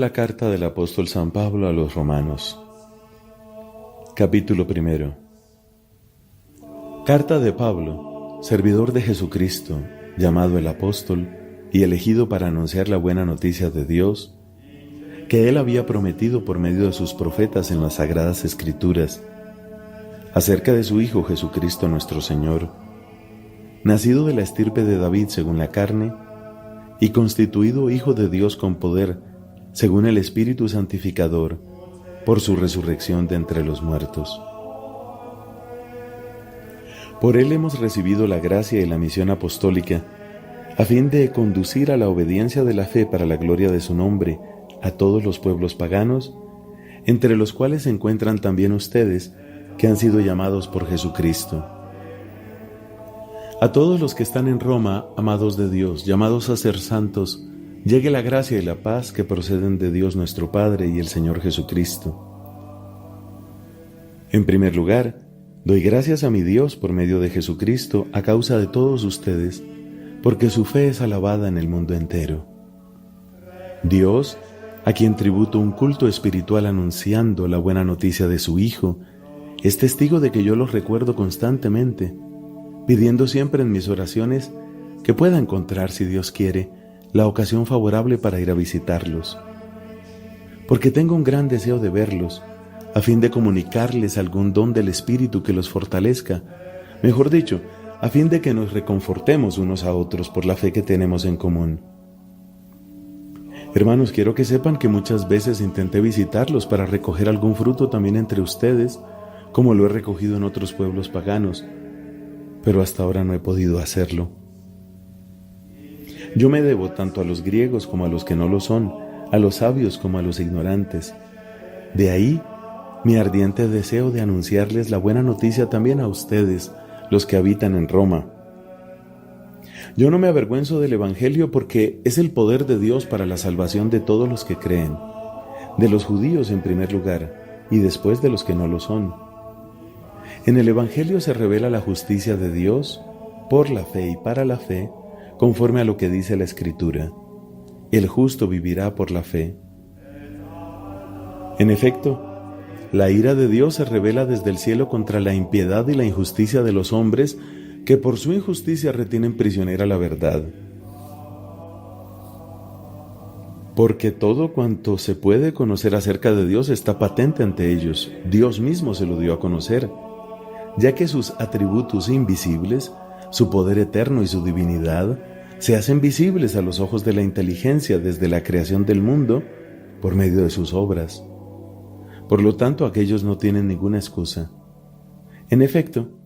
La carta del apóstol San Pablo a los Romanos. Capítulo 1. Carta de Pablo, servidor de Jesucristo, llamado el apóstol y elegido para anunciar la buena noticia de Dios, que Él había prometido por medio de sus profetas en las Sagradas Escrituras, acerca de su Hijo Jesucristo nuestro Señor, nacido de la estirpe de David según la carne, y constituido Hijo de Dios con poder, según el Espíritu Santificador, por su resurrección de entre los muertos. Por Él hemos recibido la gracia y la misión apostólica, a fin de conducir a la obediencia de la fe para la gloria de su nombre a todos los pueblos paganos, entre los cuales se encuentran también ustedes, que han sido llamados por Jesucristo. A todos los que están en Roma, amados de Dios, llamados a ser santos, llegue la gracia y la paz que proceden de Dios nuestro Padre y el Señor Jesucristo. En primer lugar, doy gracias a mi Dios por medio de Jesucristo a causa de todos ustedes, porque su fe es alabada en el mundo entero. Dios, a quien tributo un culto espiritual anunciando la buena noticia de su Hijo, es testigo de que yo los recuerdo constantemente, pidiendo siempre en mis oraciones que pueda encontrar, si Dios quiere, la ocasión favorable para ir a visitarlos. Porque tengo un gran deseo de verlos, a fin de comunicarles algún don del Espíritu que los fortalezca, mejor dicho, a fin de que nos reconfortemos unos a otros por la fe que tenemos en común. Hermanos, quiero que sepan que muchas veces intenté visitarlos para recoger algún fruto también entre ustedes, como lo he recogido en otros pueblos paganos, pero hasta ahora no he podido hacerlo. Yo me debo tanto a los griegos como a los que no lo son, a los sabios como a los ignorantes. De ahí mi ardiente deseo de anunciarles la buena noticia también a ustedes, los que habitan en Roma. Yo no me avergüenzo del Evangelio porque es el poder de Dios para la salvación de todos los que creen, de los judíos en primer lugar y después de los que no lo son. En el Evangelio se revela la justicia de Dios por la fe y para la fe, conforme a lo que dice la Escritura: el justo vivirá por la fe. En efecto, la ira de Dios se revela desde el cielo contra la impiedad y la injusticia de los hombres que por su injusticia retienen prisionera la verdad. Porque todo cuanto se puede conocer acerca de Dios está patente ante ellos. Dios mismo se lo dio a conocer, ya que sus atributos invisibles, su poder eterno y su divinidad, se hacen visibles a los ojos de la inteligencia desde la creación del mundo por medio de sus obras. Por lo tanto, aquellos no tienen ninguna excusa. En efecto,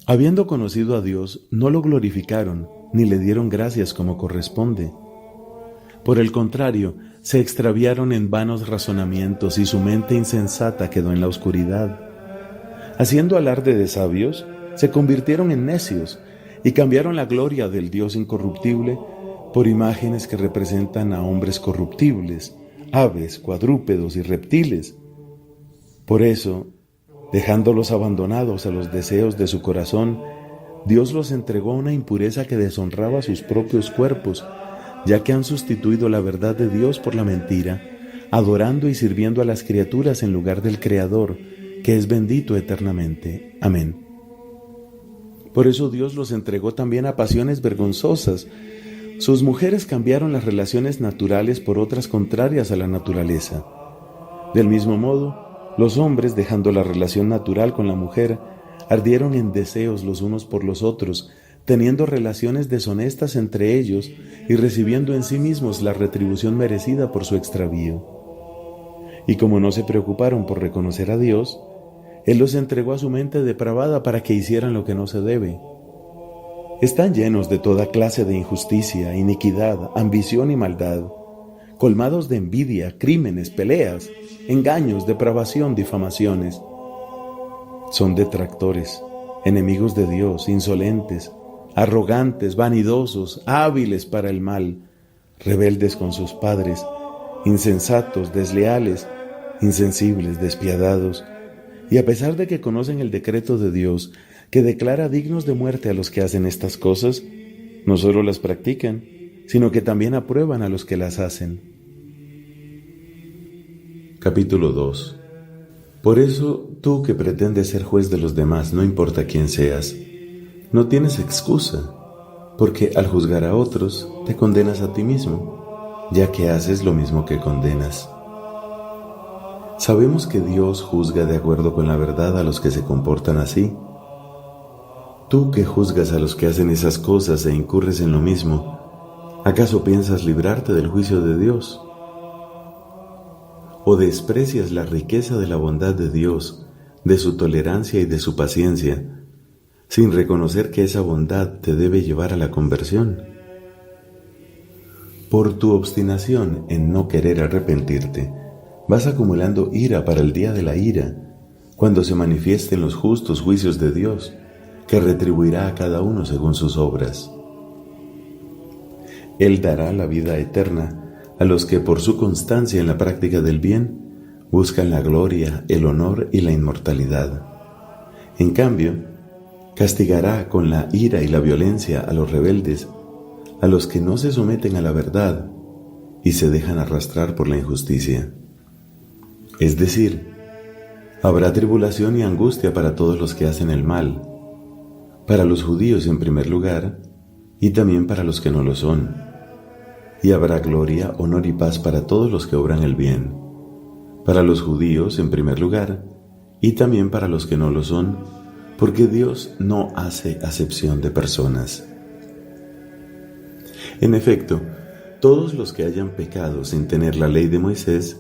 habiendo conocido a Dios, no lo glorificaron ni le dieron gracias como corresponde. Por el contrario, se extraviaron en vanos razonamientos y su mente insensata quedó en la oscuridad. Haciendo alarde de sabios, se convirtieron en necios y cambiaron la gloria del Dios incorruptible por imágenes que representan a hombres corruptibles, aves, cuadrúpedos y reptiles. Por eso, dejándolos abandonados a los deseos de su corazón, Dios los entregó a una impureza que deshonraba sus propios cuerpos, ya que han sustituido la verdad de Dios por la mentira, adorando y sirviendo a las criaturas en lugar del Creador, que es bendito eternamente. Amén. Por eso Dios los entregó también a pasiones vergonzosas. Sus mujeres cambiaron las relaciones naturales por otras contrarias a la naturaleza. Del mismo modo, los hombres, dejando la relación natural con la mujer, ardieron en deseos los unos por los otros, teniendo relaciones deshonestas entre ellos y recibiendo en sí mismos la retribución merecida por su extravío. Y como no se preocuparon por reconocer a Dios, Él los entregó a su mente depravada para que hicieran lo que no se debe. Están llenos de toda clase de injusticia, iniquidad, ambición y maldad, colmados de envidia, crímenes, peleas, engaños, depravación, difamaciones. Son detractores, enemigos de Dios, insolentes, arrogantes, vanidosos, hábiles para el mal, rebeldes con sus padres, insensatos, desleales, insensibles, despiadados, y a pesar de que conocen el decreto de Dios, que declara dignos de muerte a los que hacen estas cosas, no solo las practican, sino que también aprueban a los que las hacen. Capítulo 2. Por eso, tú que pretendes ser juez de los demás, no importa quién seas, no tienes excusa, porque al juzgar a otros, te condenas a ti mismo, ya que haces lo mismo que condenas. Sabemos que Dios juzga de acuerdo con la verdad a los que se comportan así. Tú que juzgas a los que hacen esas cosas e incurres en lo mismo, ¿acaso piensas librarte del juicio de Dios? ¿O desprecias la riqueza de la bondad de Dios, de su tolerancia y de su paciencia, sin reconocer que esa bondad te debe llevar a la conversión? Por tu obstinación en no querer arrepentirte, vas acumulando ira para el día de la ira, cuando se manifiesten los justos juicios de Dios, que retribuirá a cada uno según sus obras. Él dará la vida eterna a los que por su constancia en la práctica del bien buscan la gloria, el honor y la inmortalidad. En cambio, castigará con la ira y la violencia a los rebeldes, a los que no se someten a la verdad y se dejan arrastrar por la injusticia. Es decir, habrá tribulación y angustia para todos los que hacen el mal, para los judíos en primer lugar, y también para los que no lo son. Y habrá gloria, honor y paz para todos los que obran el bien, para los judíos en primer lugar, y también para los que no lo son, porque Dios no hace acepción de personas. En efecto, todos los que hayan pecado sin tener la ley de Moisés,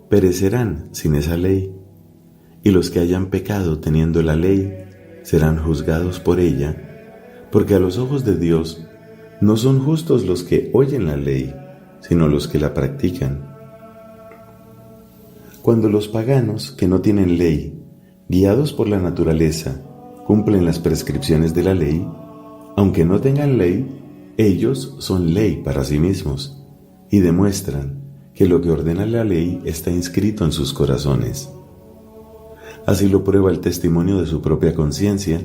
perecerán sin esa ley, y los que hayan pecado teniendo la ley, serán juzgados por ella, porque a los ojos de Dios no son justos los que oyen la ley, sino los que la practican. Cuando los paganos que no tienen ley, guiados por la naturaleza, cumplen las prescripciones de la ley, aunque no tengan ley, ellos son ley para sí mismos y demuestran que lo que ordena la ley está inscrito en sus corazones. Así lo prueba el testimonio de su propia conciencia,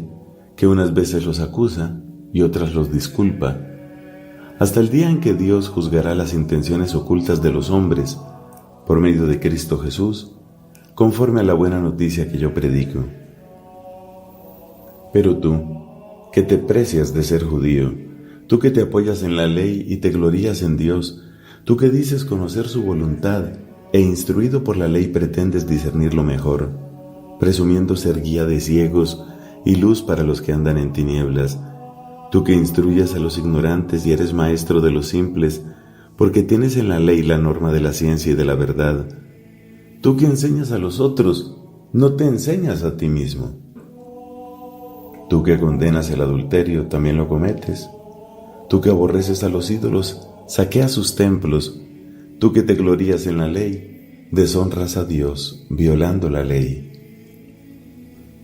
que unas veces los acusa y otras los disculpa, hasta el día en que Dios juzgará las intenciones ocultas de los hombres por medio de Cristo Jesús, conforme a la buena noticia que yo predico. Pero tú, que te precias de ser judío, tú que te apoyas en la ley y te glorías en Dios, tú que dices conocer su voluntad e instruido por la ley pretendes discernir lo mejor, presumiendo ser guía de ciegos y luz para los que andan en tinieblas, tú que instruyes a los ignorantes y eres maestro de los simples, porque tienes en la ley la norma de la ciencia y de la verdad. Tú que enseñas a los otros, no te enseñas a ti mismo. Tú que condenas el adulterio, también lo cometes. Tú que aborreces a los ídolos, saqueas sus templos. Tú que te glorías en la ley, deshonras a Dios, violando la ley.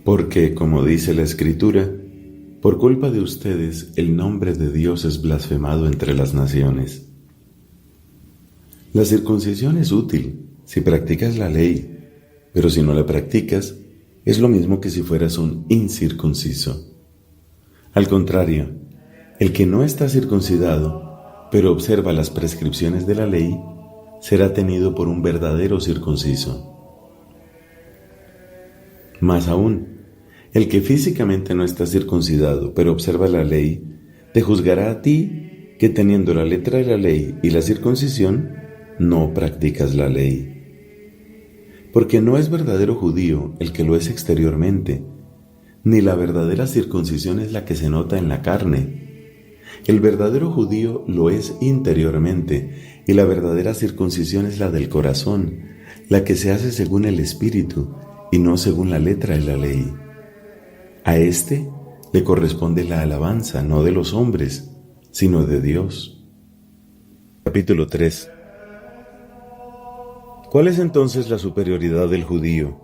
Porque, como dice la Escritura, por culpa de ustedes, el nombre de Dios es blasfemado entre las naciones. La circuncisión es útil si practicas la ley, pero si no la practicas, es lo mismo que si fueras un incircunciso. Al contrario, el que no está circuncidado, pero observa las prescripciones de la ley, será tenido por un verdadero circunciso. Más aún, el que físicamente no está circuncidado, pero observa la ley, te juzgará a ti que teniendo la letra de la ley y la circuncisión, no practicas la ley. Porque no es verdadero judío el que lo es exteriormente, ni la verdadera circuncisión es la que se nota en la carne. El verdadero judío lo es interiormente, y la verdadera circuncisión es la del corazón, la que se hace según el Espíritu y no según la letra de la ley. A éste le corresponde la alabanza, no de los hombres, sino de Dios. Capítulo 3. ¿Cuál es entonces la superioridad del judío?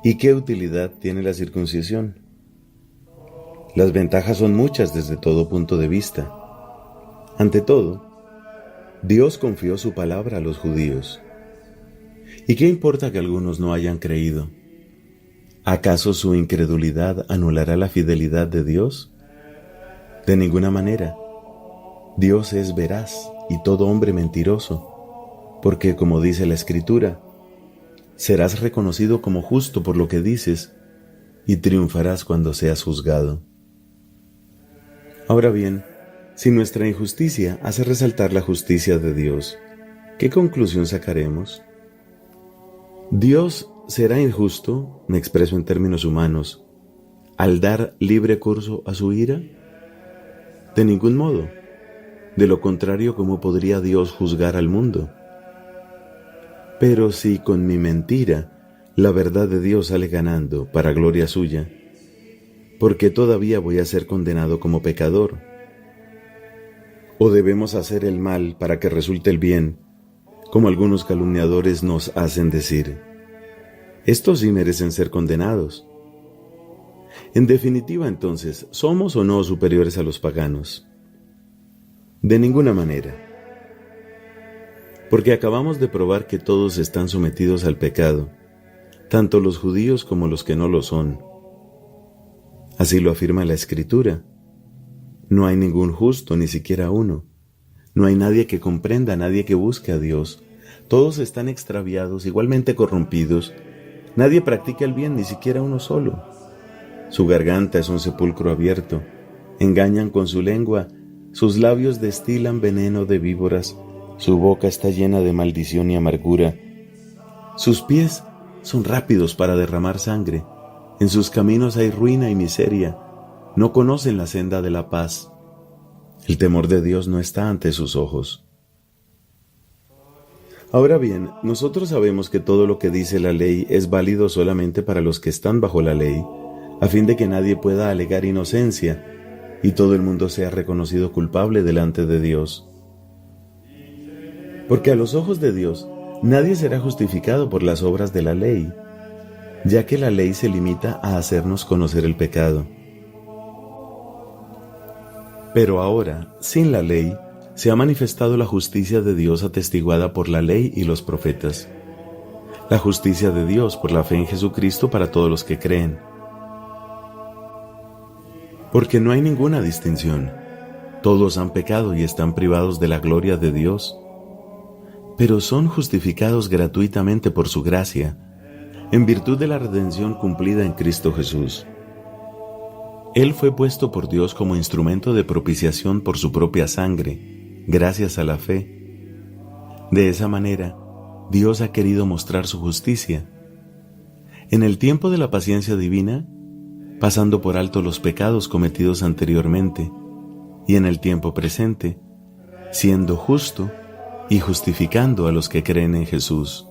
¿Y qué utilidad tiene la circuncisión? Las ventajas son muchas desde todo punto de vista. Ante todo, Dios confió su palabra a los judíos. ¿Y qué importa que algunos no hayan creído? ¿Acaso su incredulidad anulará la fidelidad de Dios? De ninguna manera. Dios es veraz y todo hombre mentiroso, porque como dice la Escritura, serás reconocido como justo por lo que dices y triunfarás cuando seas juzgado. Ahora bien, si nuestra injusticia hace resaltar la justicia de Dios, ¿qué conclusión sacaremos? ¿Dios será injusto, me expreso en términos humanos, al dar libre curso a su ira? De ningún modo. De lo contrario, ¿cómo podría Dios juzgar al mundo? Pero si con mi mentira la verdad de Dios sale ganando para gloria suya, ¿por qué todavía voy a ser condenado como pecador? ¿O debemos hacer el mal para que resulte el bien, como algunos calumniadores nos hacen decir? Estos sí merecen ser condenados. En definitiva, entonces, ¿somos o no superiores a los paganos? De ninguna manera. Porque acabamos de probar que todos están sometidos al pecado, tanto los judíos como los que no lo son. Así lo afirma la Escritura. No hay ningún justo, ni siquiera uno. No hay nadie que comprenda, nadie que busque a Dios. Todos están extraviados, igualmente corrompidos. Nadie practica el bien, ni siquiera uno solo. Su garganta es un sepulcro abierto. Engañan con su lengua. Sus labios destilan veneno de víboras. Su boca está llena de maldición y amargura. Sus pies son rápidos para derramar sangre. En sus caminos hay ruina y miseria. No conocen la senda de la paz. El temor de Dios no está ante sus ojos. Ahora bien, nosotros sabemos que todo lo que dice la ley es válido solamente para los que están bajo la ley, a fin de que nadie pueda alegar inocencia y todo el mundo sea reconocido culpable delante de Dios. Porque a los ojos de Dios, nadie será justificado por las obras de la ley, ya que la ley se limita a hacernos conocer el pecado. Pero ahora, sin la ley, se ha manifestado la justicia de Dios atestiguada por la ley y los profetas. La justicia de Dios por la fe en Jesucristo para todos los que creen. Porque no hay ninguna distinción. Todos han pecado y están privados de la gloria de Dios. Pero son justificados gratuitamente por su gracia, en virtud de la redención cumplida en Cristo Jesús. Él fue puesto por Dios como instrumento de propiciación por su propia sangre, gracias a la fe. De esa manera, Dios ha querido mostrar su justicia. En el tiempo de la paciencia divina, pasando por alto los pecados cometidos anteriormente, y en el tiempo presente, siendo justo y justificando a los que creen en Jesús.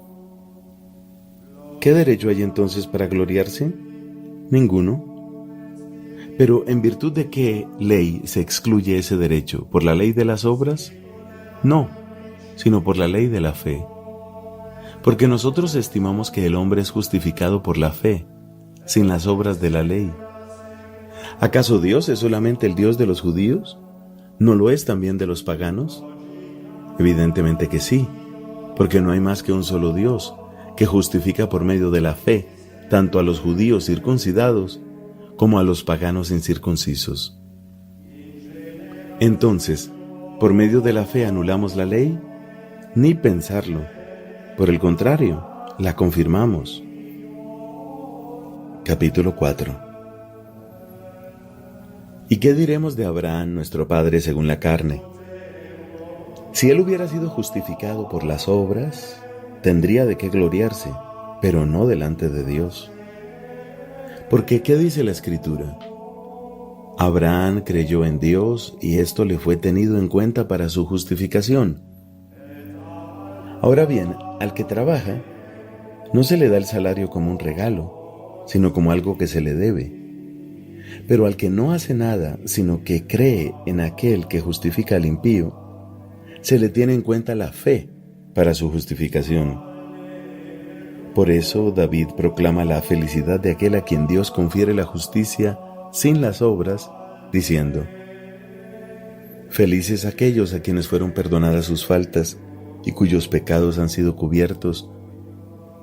¿Qué derecho hay entonces para gloriarse? Ninguno. Pero ¿en virtud de qué ley se excluye ese derecho? ¿Por la ley de las obras? No, sino por la ley de la fe. Porque nosotros estimamos que el hombre es justificado por la fe, sin las obras de la ley. ¿Acaso Dios es solamente el Dios de los judíos? ¿No lo es también de los paganos? Evidentemente que sí, porque no hay más que un solo Dios, que justifica por medio de la fe, tanto a los judíos circuncidados como a los paganos incircuncisos. Entonces, ¿por medio de la fe anulamos la ley? Ni pensarlo. Por el contrario, la confirmamos. Capítulo 4. ¿Y qué diremos de Abraham, nuestro padre según la carne? Si él hubiera sido justificado por las obras, tendría de qué gloriarse, pero no delante de Dios. Porque, ¿qué dice la Escritura? Abraham creyó en Dios y esto le fue tenido en cuenta para su justificación. Ahora bien, al que trabaja, no se le da el salario como un regalo, sino como algo que se le debe. Pero al que no hace nada, sino que cree en aquel que justifica al impío, se le tiene en cuenta la fe para su justificación. Por eso David proclama la felicidad de aquel a quien Dios confiere la justicia sin las obras, diciendo: Felices aquellos a quienes fueron perdonadas sus faltas y cuyos pecados han sido cubiertos.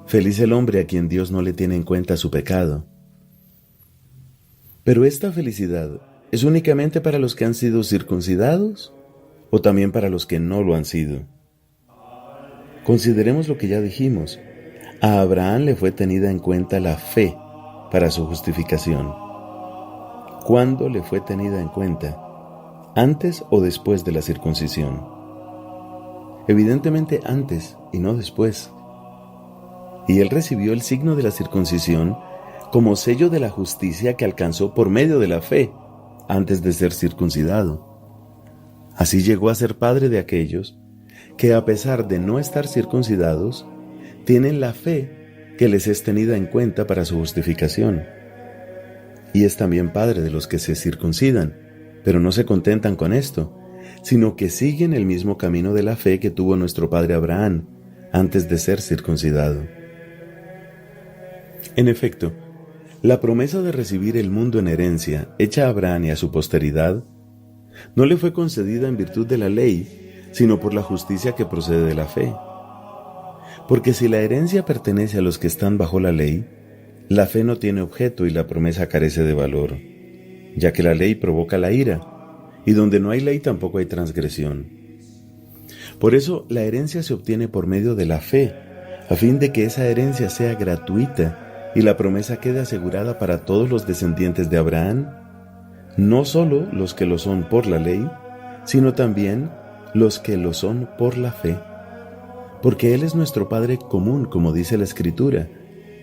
Feliz el hombre a quien Dios no le tiene en cuenta su pecado. Pero esta felicidad ¿es únicamente para los que han sido circuncidados o también para los que no lo han sido? Consideremos lo que ya dijimos. A Abraham le fue tenida en cuenta la fe para su justificación. ¿Cuándo le fue tenida en cuenta? ¿Antes o después de la circuncisión? Evidentemente antes y no después. Y él recibió el signo de la circuncisión como sello de la justicia que alcanzó por medio de la fe antes de ser circuncidado. Así llegó a ser padre de aquellos que, a pesar de no estar circuncidados, tienen la fe que les es tenida en cuenta para su justificación. Y es también padre de los que se circuncidan, pero no se contentan con esto, sino que siguen el mismo camino de la fe que tuvo nuestro padre Abraham antes de ser circuncidado. En efecto, la promesa de recibir el mundo en herencia, hecha a Abraham y a su posteridad, no le fue concedida en virtud de la ley, sino por la justicia que procede de la fe. Porque si la herencia pertenece a los que están bajo la ley, la fe no tiene objeto y la promesa carece de valor, ya que la ley provoca la ira, y donde no hay ley tampoco hay transgresión. Por eso la herencia se obtiene por medio de la fe, a fin de que esa herencia sea gratuita y la promesa quede asegurada para todos los descendientes de Abraham, no solo los que lo son por la ley, sino también los que lo son por la fe. Porque Él es nuestro Padre común, como dice la Escritura: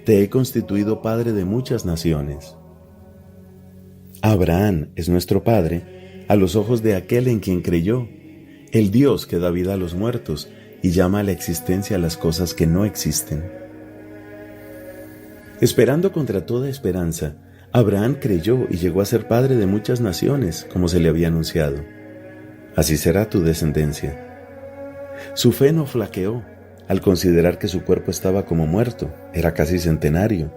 te he constituido Padre de muchas naciones. Abraham es nuestro Padre a los ojos de aquel en quien creyó, el Dios que da vida a los muertos y llama a la existencia a las cosas que no existen. Esperando contra toda esperanza, Abraham creyó y llegó a ser padre de muchas naciones, como se le había anunciado. Así será tu descendencia. Su fe no flaqueó al considerar que su cuerpo estaba como muerto, era casi centenario,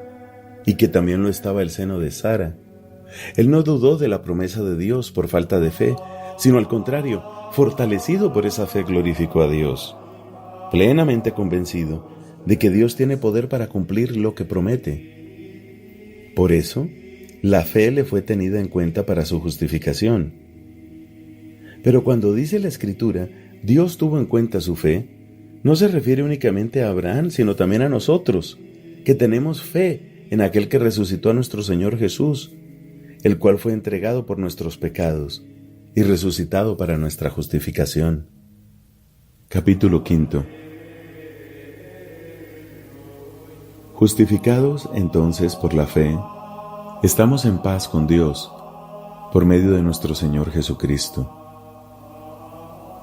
y que también lo estaba el seno de Sara. Él no dudó de la promesa de Dios por falta de fe, sino al contrario, fortalecido por esa fe, glorificó a Dios, plenamente convencido de que Dios tiene poder para cumplir lo que promete. Por eso, la fe le fue tenida en cuenta para su justificación. Pero cuando dice la Escritura, Dios tuvo en cuenta su fe, no se refiere únicamente a Abraham, sino también a nosotros, que tenemos fe en aquel que resucitó a nuestro Señor Jesús, el cual fue entregado por nuestros pecados y resucitado para nuestra justificación. Capítulo 5. Justificados entonces por la fe, estamos en paz con Dios, por medio de nuestro Señor Jesucristo.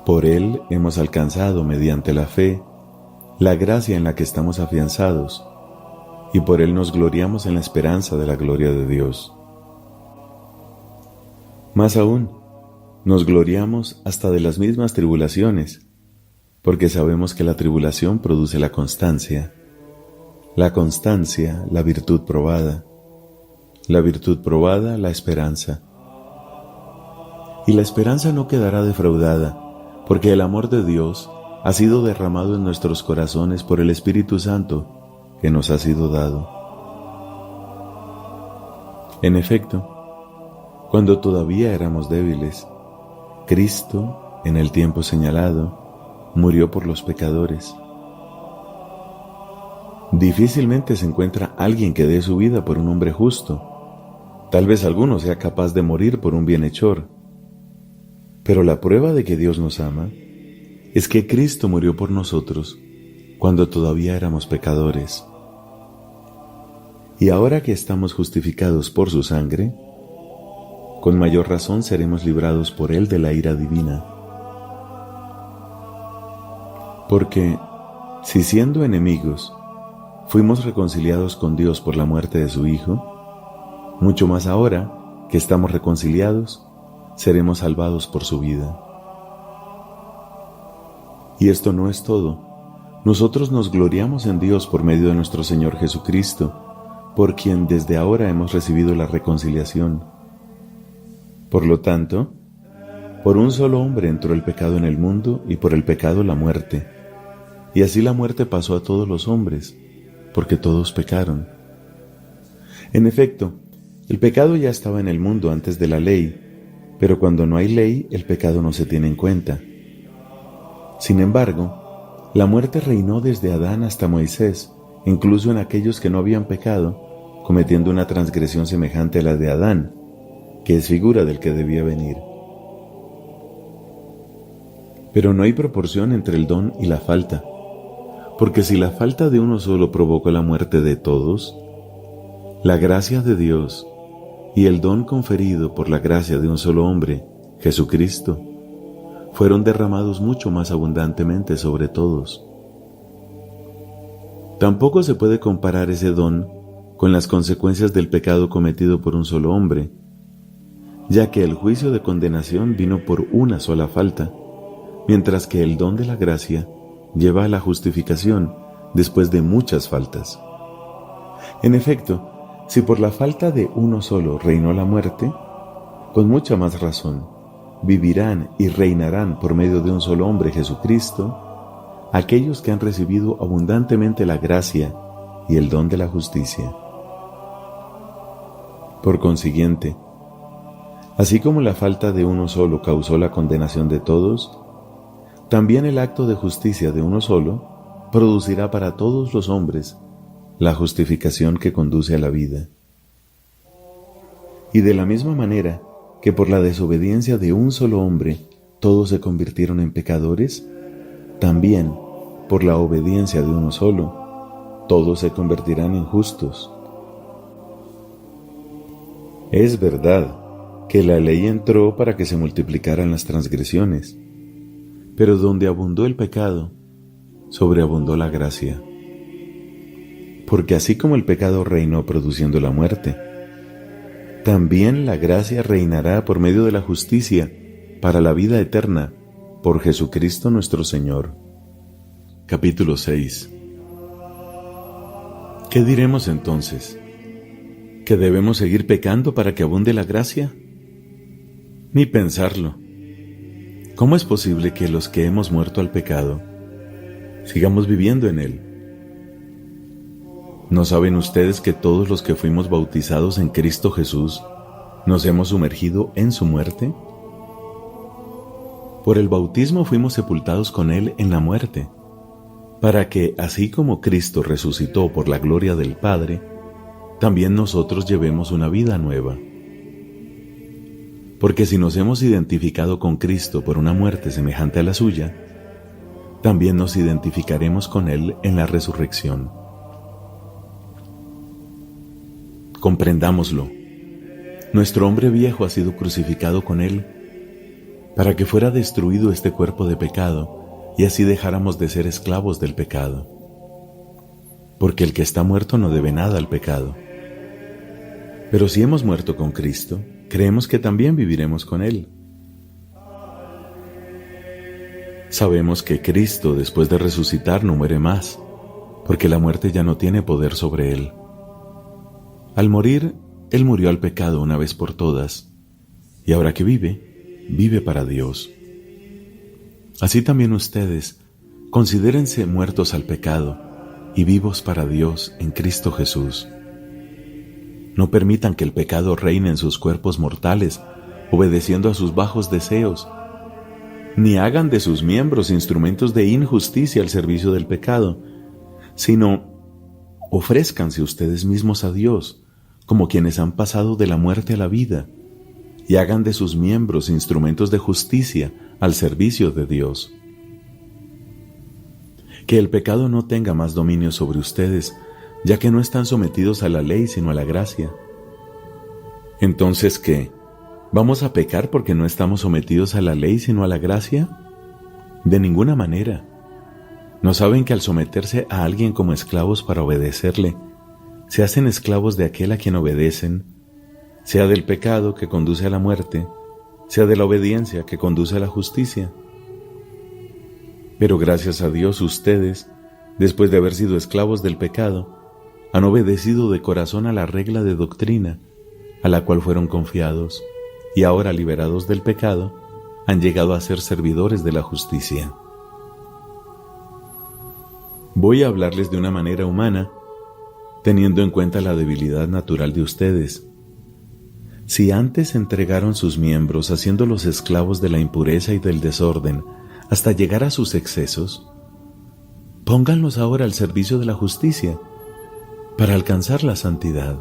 Por Él hemos alcanzado, mediante la fe, la gracia en la que estamos afianzados, y por Él nos gloriamos en la esperanza de la gloria de Dios. Más aún, nos gloriamos hasta de las mismas tribulaciones, porque sabemos que la tribulación produce la constancia, la virtud probada, la virtud probada, la esperanza. Y la esperanza no quedará defraudada, porque el amor de Dios ha sido derramado en nuestros corazones por el Espíritu Santo que nos ha sido dado. En efecto, cuando todavía éramos débiles, Cristo, en el tiempo señalado, murió por los pecadores. Difícilmente se encuentra alguien que dé su vida por un hombre justo. Tal vez alguno sea capaz de morir por un bienhechor. Pero la prueba de que Dios nos ama es que Cristo murió por nosotros cuando todavía éramos pecadores. Y ahora que estamos justificados por su sangre, con mayor razón seremos librados por Él de la ira divina. Porque, si siendo enemigos, fuimos reconciliados con Dios por la muerte de su Hijo, mucho más ahora que estamos reconciliados, seremos salvados por su vida. Y esto no es todo. Nosotros nos gloriamos en Dios por medio de nuestro Señor Jesucristo, por quien desde ahora hemos recibido la reconciliación. Por lo tanto, por un solo hombre entró el pecado en el mundo y por el pecado la muerte. Y así la muerte pasó a todos los hombres, porque todos pecaron. En efecto, el pecado ya estaba en el mundo antes de la ley, pero cuando no hay ley, el pecado no se tiene en cuenta. Sin embargo, la muerte reinó desde Adán hasta Moisés, incluso en aquellos que no habían pecado, cometiendo una transgresión semejante a la de Adán, que es figura del que debía venir. Pero no hay proporción entre el don y la falta, porque si la falta de uno solo provocó la muerte de todos, la gracia de Dios y el don conferido por la gracia de un solo hombre, Jesucristo, fueron derramados mucho más abundantemente sobre todos. Tampoco se puede comparar ese don con las consecuencias del pecado cometido por un solo hombre, ya que el juicio de condenación vino por una sola falta, mientras que el don de la gracia lleva a la justificación después de muchas faltas. En efecto, si por la falta de uno solo reinó la muerte, con mucha más razón, vivirán y reinarán por medio de un solo hombre, Jesucristo, aquellos que han recibido abundantemente la gracia y el don de la justicia. Por consiguiente, así como la falta de uno solo causó la condenación de todos, también el acto de justicia de uno solo producirá para todos los hombres la justificación que conduce a la vida. Y de la misma manera que por la desobediencia de un solo hombre todos se convirtieron en pecadores, también por la obediencia de uno solo todos se convertirán en justos. Es verdad que la ley entró para que se multiplicaran las transgresiones, pero donde abundó el pecado, sobreabundó la gracia. Porque así como el pecado reinó produciendo la muerte, también la gracia reinará por medio de la justicia para la vida eterna, por Jesucristo nuestro Señor. Capítulo 6. ¿Qué diremos entonces? ¿Que debemos seguir pecando para que abunde la gracia? Ni pensarlo. ¿Cómo es posible que los que hemos muerto al pecado sigamos viviendo en él? ¿No saben ustedes que todos los que fuimos bautizados en Cristo Jesús nos hemos sumergido en su muerte? Por el bautismo fuimos sepultados con él en la muerte, para que, así como Cristo resucitó por la gloria del Padre, también nosotros llevemos una vida nueva. Porque si nos hemos identificado con Cristo por una muerte semejante a la suya, también nos identificaremos con Él en la resurrección. Comprendámoslo. Nuestro hombre viejo ha sido crucificado con Él, para que fuera destruido este cuerpo de pecado y así dejáramos de ser esclavos del pecado. Porque el que está muerto no debe nada al pecado. Pero si hemos muerto con Cristo, creemos que también viviremos con Él. Sabemos que Cristo, después de resucitar, no muere más, porque la muerte ya no tiene poder sobre Él. Al morir, Él murió al pecado una vez por todas, y ahora que vive, vive para Dios. Así también ustedes, considérense muertos al pecado y vivos para Dios en Cristo Jesús. No permitan que el pecado reine en sus cuerpos mortales, obedeciendo a sus bajos deseos, ni hagan de sus miembros instrumentos de injusticia al servicio del pecado, sino ofrézcanse ustedes mismos a Dios, como quienes han pasado de la muerte a la vida, y hagan de sus miembros instrumentos de justicia al servicio de Dios. Que el pecado no tenga más dominio sobre ustedes, ya que no están sometidos a la ley sino a la gracia. Entonces, ¿qué? ¿Vamos a pecar porque no estamos sometidos a la ley sino a la gracia? De ninguna manera. ¿No saben que al someterse a alguien como esclavos para obedecerle, se hacen esclavos de aquel a quien obedecen, sea del pecado que conduce a la muerte, sea de la obediencia que conduce a la justicia? Pero gracias a Dios ustedes, después de haber sido esclavos del pecado, han obedecido de corazón a la regla de doctrina a la cual fueron confiados, y ahora liberados del pecado, han llegado a ser servidores de la justicia. Voy a hablarles de una manera humana, teniendo en cuenta la debilidad natural de ustedes. Si antes entregaron sus miembros haciéndolos esclavos de la impureza y del desorden hasta llegar a sus excesos, pónganlos ahora al servicio de la justicia, para alcanzar la santidad.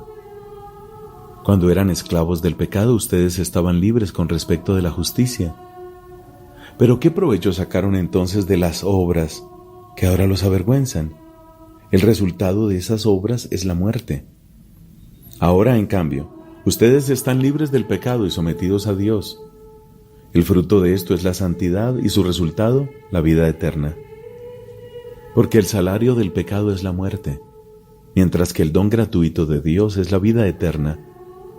Cuando eran esclavos del pecado, ustedes estaban libres con respecto de la justicia. Pero ¿qué provecho sacaron entonces de las obras que ahora los avergüenzan? El resultado de esas obras es la muerte. Ahora, en cambio, ustedes están libres del pecado y sometidos a Dios. El fruto de esto es la santidad y su resultado, la vida eterna. Porque el salario del pecado es la muerte, mientras que el don gratuito de Dios es la vida eterna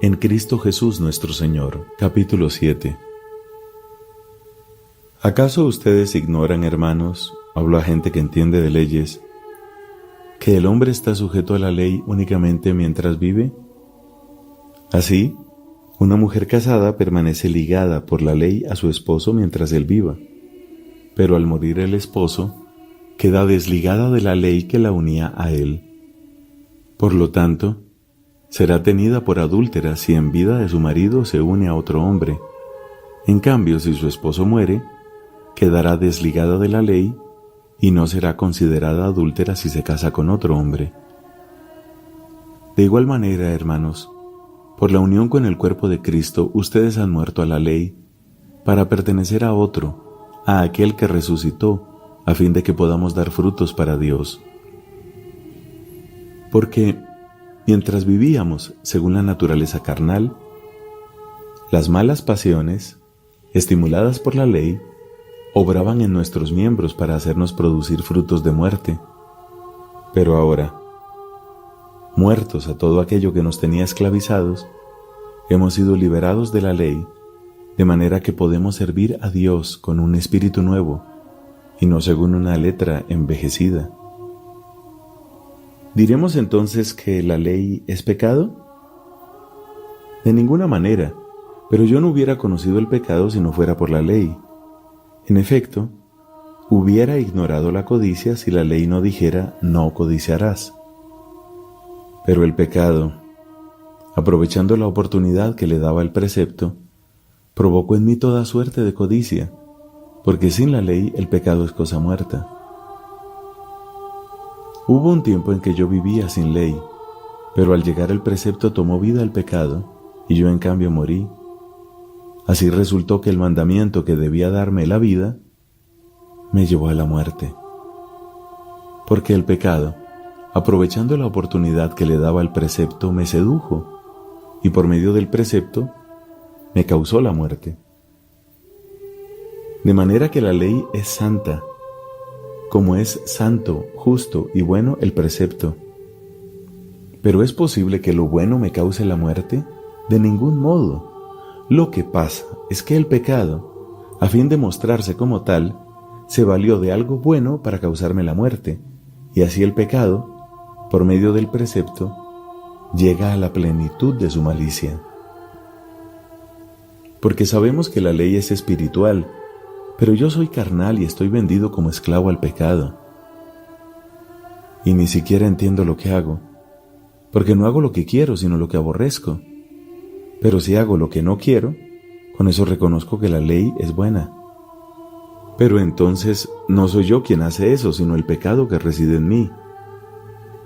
en Cristo Jesús nuestro Señor. Capítulo 7. ¿Acaso ustedes ignoran, hermanos, hablo a gente que entiende de leyes, que el hombre está sujeto a la ley únicamente mientras vive? Así, una mujer casada permanece ligada por la ley a su esposo mientras él viva, pero al morir el esposo, queda desligada de la ley que la unía a él. Por lo tanto, será tenida por adúltera si en vida de su marido se une a otro hombre. En cambio, si su esposo muere, quedará desligada de la ley y no será considerada adúltera si se casa con otro hombre. De igual manera, hermanos, por la unión con el cuerpo de Cristo, ustedes han muerto a la ley para pertenecer a otro, a aquel que resucitó, a fin de que podamos dar frutos para Dios. Porque, mientras vivíamos según la naturaleza carnal, las malas pasiones, estimuladas por la ley, obraban en nuestros miembros para hacernos producir frutos de muerte. Pero ahora, muertos a todo aquello que nos tenía esclavizados, hemos sido liberados de la ley, de manera que podemos servir a Dios con un espíritu nuevo, y no según una letra envejecida. ¿Diremos entonces que la ley es pecado? De ninguna manera, pero yo no hubiera conocido el pecado si no fuera por la ley. En efecto, hubiera ignorado la codicia si la ley no dijera no codiciarás. Pero el pecado, aprovechando la oportunidad que le daba el precepto, provocó en mí toda suerte de codicia, porque sin la ley el pecado es cosa muerta. Hubo un tiempo en que yo vivía sin ley, pero al llegar el precepto tomó vida el pecado, y yo en cambio morí. Así resultó que el mandamiento que debía darme la vida, me llevó a la muerte. Porque el pecado, aprovechando la oportunidad que le daba el precepto, me sedujo, y por medio del precepto, me causó la muerte. De manera que la ley es santa, como es santo, justo y bueno el precepto. ¿Pero es posible que lo bueno me cause la muerte? De ningún modo. Lo que pasa es que el pecado, a fin de mostrarse como tal, se valió de algo bueno para causarme la muerte, y así el pecado, por medio del precepto, llega a la plenitud de su malicia. Porque sabemos que la ley es espiritual, pero yo soy carnal y estoy vendido como esclavo al pecado. Y ni siquiera entiendo lo que hago, porque no hago lo que quiero, sino lo que aborrezco. Pero si hago lo que no quiero, con eso reconozco que la ley es buena. Pero entonces no soy yo quien hace eso, sino el pecado que reside en mí.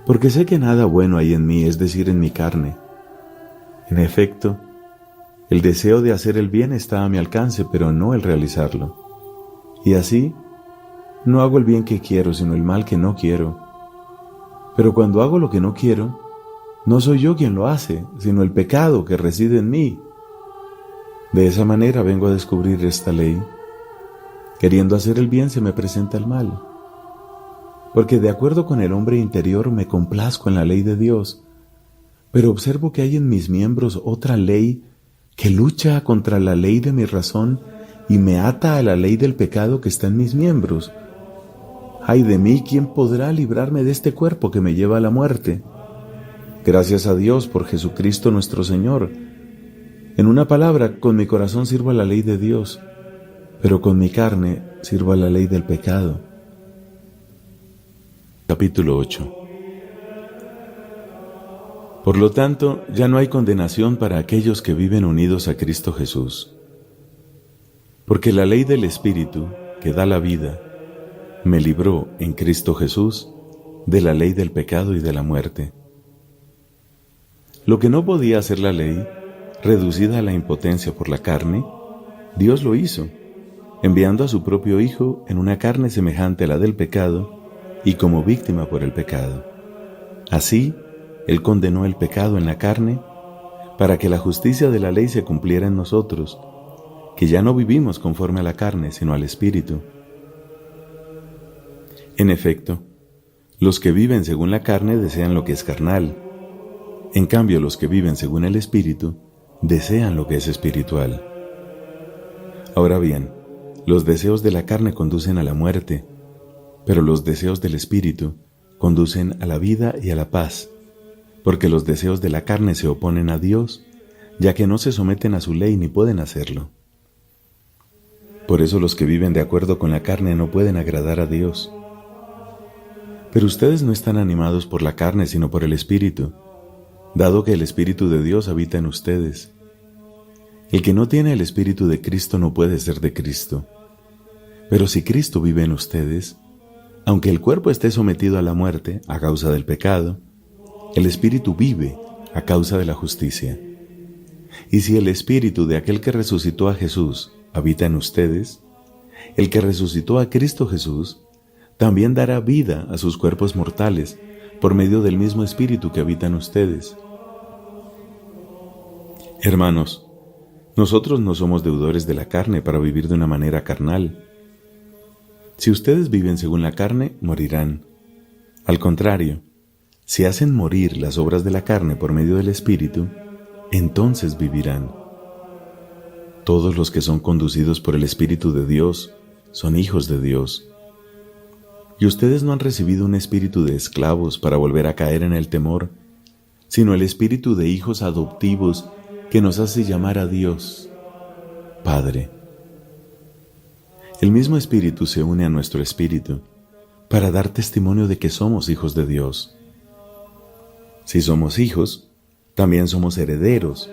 Porque sé que nada bueno hay en mí, es decir, en mi carne. En efecto, el deseo de hacer el bien está a mi alcance, pero no el realizarlo. Y así, no hago el bien que quiero, sino el mal que no quiero. Pero cuando hago lo que no quiero, no soy yo quien lo hace, sino el pecado que reside en mí. De esa manera vengo a descubrir esta ley. Queriendo hacer el bien se me presenta el mal. Porque de acuerdo con el hombre interior me complazco en la ley de Dios, pero observo que hay en mis miembros otra ley que lucha contra la ley de mi razón y me ata a la ley del pecado que está en mis miembros. ¡Ay de mí! ¿Quién podrá librarme de este cuerpo que me lleva a la muerte? Gracias a Dios por Jesucristo nuestro Señor. En una palabra, con mi corazón sirvo a la ley de Dios, pero con mi carne sirvo a la ley del pecado. Capítulo 8. Por lo tanto, ya no hay condenación para aquellos que viven unidos a Cristo Jesús. Porque la ley del Espíritu, que da la vida, me libró en Cristo Jesús de la ley del pecado y de la muerte. Lo que no podía hacer la ley, reducida a la impotencia por la carne, Dios lo hizo, enviando a su propio Hijo en una carne semejante a la del pecado y como víctima por el pecado. Así, Él condenó el pecado en la carne para que la justicia de la ley se cumpliera en nosotros, que ya no vivimos conforme a la carne, sino al Espíritu. En efecto, los que viven según la carne desean lo que es carnal. En cambio, los que viven según el Espíritu desean lo que es espiritual. Ahora bien, los deseos de la carne conducen a la muerte, pero los deseos del Espíritu conducen a la vida y a la paz, porque los deseos de la carne se oponen a Dios, ya que no se someten a su ley ni pueden hacerlo. Por eso los que viven de acuerdo con la carne no pueden agradar a Dios. Pero ustedes no están animados por la carne, sino por el Espíritu, dado que el Espíritu de Dios habita en ustedes. El que no tiene el Espíritu de Cristo no puede ser de Cristo. Pero si Cristo vive en ustedes, aunque el cuerpo esté sometido a la muerte a causa del pecado, el Espíritu vive a causa de la justicia. Y si el Espíritu de aquel que resucitó a Jesús habita en ustedes, el que resucitó a Cristo Jesús también dará vida a sus cuerpos mortales por medio del mismo Espíritu que habita en ustedes. Hermanos, nosotros no somos deudores de la carne para vivir de una manera carnal. Si ustedes viven según la carne, morirán. Al contrario, si hacen morir las obras de la carne por medio del Espíritu, entonces vivirán. Todos los que son conducidos por el Espíritu de Dios son hijos de Dios. Y ustedes no han recibido un espíritu de esclavos para volver a caer en el temor, sino el espíritu de hijos adoptivos que nos hace llamar a Dios, Padre. El mismo Espíritu se une a nuestro espíritu para dar testimonio de que somos hijos de Dios. Si somos hijos, también somos herederos,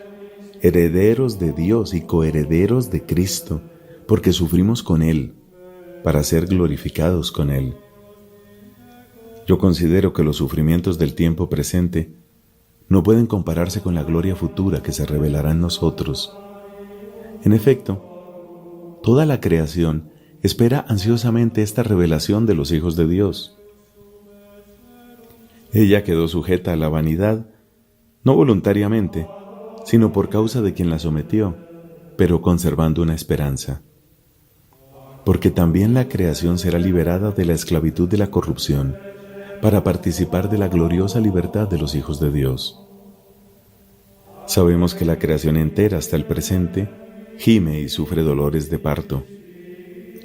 herederos de Dios y coherederos de Cristo, porque sufrimos con Él, para ser glorificados con Él. Yo considero que los sufrimientos del tiempo presente no pueden compararse con la gloria futura que se revelará en nosotros. En efecto, toda la creación espera ansiosamente esta revelación de los hijos de Dios. Ella quedó sujeta a la vanidad, no voluntariamente, sino por causa de quien la sometió, pero conservando una esperanza. Porque también la creación será liberada de la esclavitud de la corrupción, para participar de la gloriosa libertad de los hijos de Dios. Sabemos que la creación entera hasta el presente gime y sufre dolores de parto.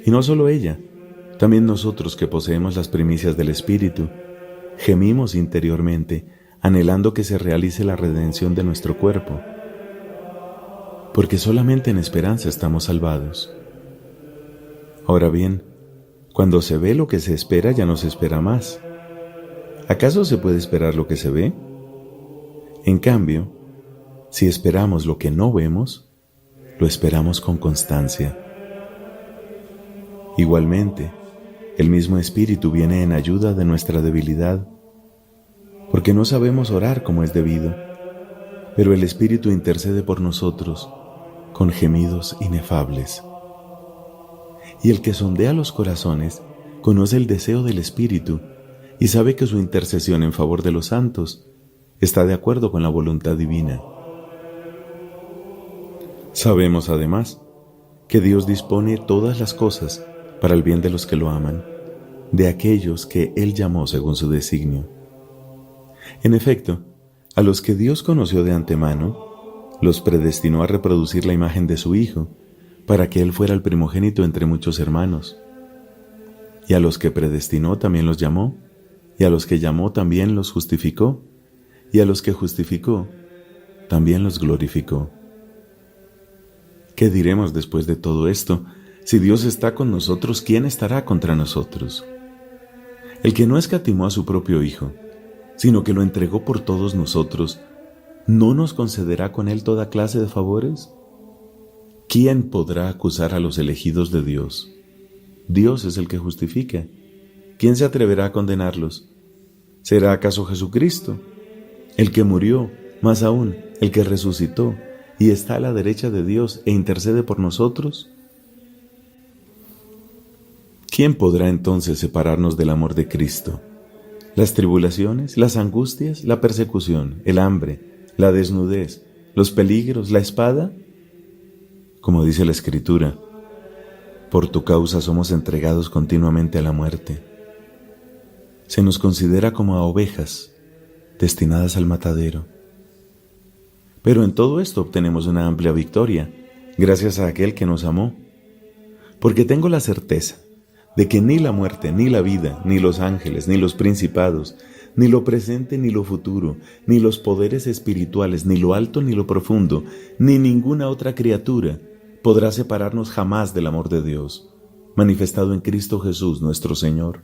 Y no solo ella, también nosotros que poseemos las primicias del Espíritu, gemimos interiormente, anhelando que se realice la redención de nuestro cuerpo, porque solamente en esperanza estamos salvados. Ahora bien, cuando se ve lo que se espera, ya no se espera más. ¿Acaso se puede esperar lo que se ve? En cambio, si esperamos lo que no vemos, lo esperamos con constancia. Igualmente, el mismo Espíritu viene en ayuda de nuestra debilidad, porque no sabemos orar como es debido, pero el Espíritu intercede por nosotros con gemidos inefables. Y el que sondea los corazones conoce el deseo del Espíritu y sabe que su intercesión en favor de los santos está de acuerdo con la voluntad divina. Sabemos además que Dios dispone todas las cosas para el bien de los que lo aman, de aquellos que Él llamó según su designio. En efecto, a los que Dios conoció de antemano, los predestinó a reproducir la imagen de su Hijo, para que Él fuera el primogénito entre muchos hermanos. Y a los que predestinó también los llamó, y a los que llamó también los justificó, y a los que justificó también los glorificó. ¿Qué diremos después de todo esto? Si Dios está con nosotros, ¿quién estará contra nosotros? El que no escatimó a su propio Hijo, sino que lo entregó por todos nosotros, ¿no nos concederá con Él toda clase de favores? ¿Quién podrá acusar a los elegidos de Dios? Dios es el que justifica. ¿Quién se atreverá a condenarlos? ¿Será acaso Jesucristo, el que murió Más aún, el que resucitó y está a la derecha de Dios e intercede por nosotros. ¿Quién podrá entonces separarnos del amor de Cristo? Las tribulaciones, las angustias, la persecución, el hambre, la desnudez, los peligros, la espada. Como dice la Escritura, por tu causa somos entregados continuamente a la muerte. Se nos considera como a ovejas destinadas al matadero. Pero en todo esto obtenemos una amplia victoria, gracias a aquel que nos amó. Porque tengo la certeza de que ni la muerte, ni la vida, ni los ángeles, ni los principados, ni lo presente, ni lo futuro, ni los poderes espirituales, ni lo alto, ni lo profundo, ni ninguna otra criatura podrá separarnos jamás del amor de Dios, manifestado en Cristo Jesús nuestro Señor.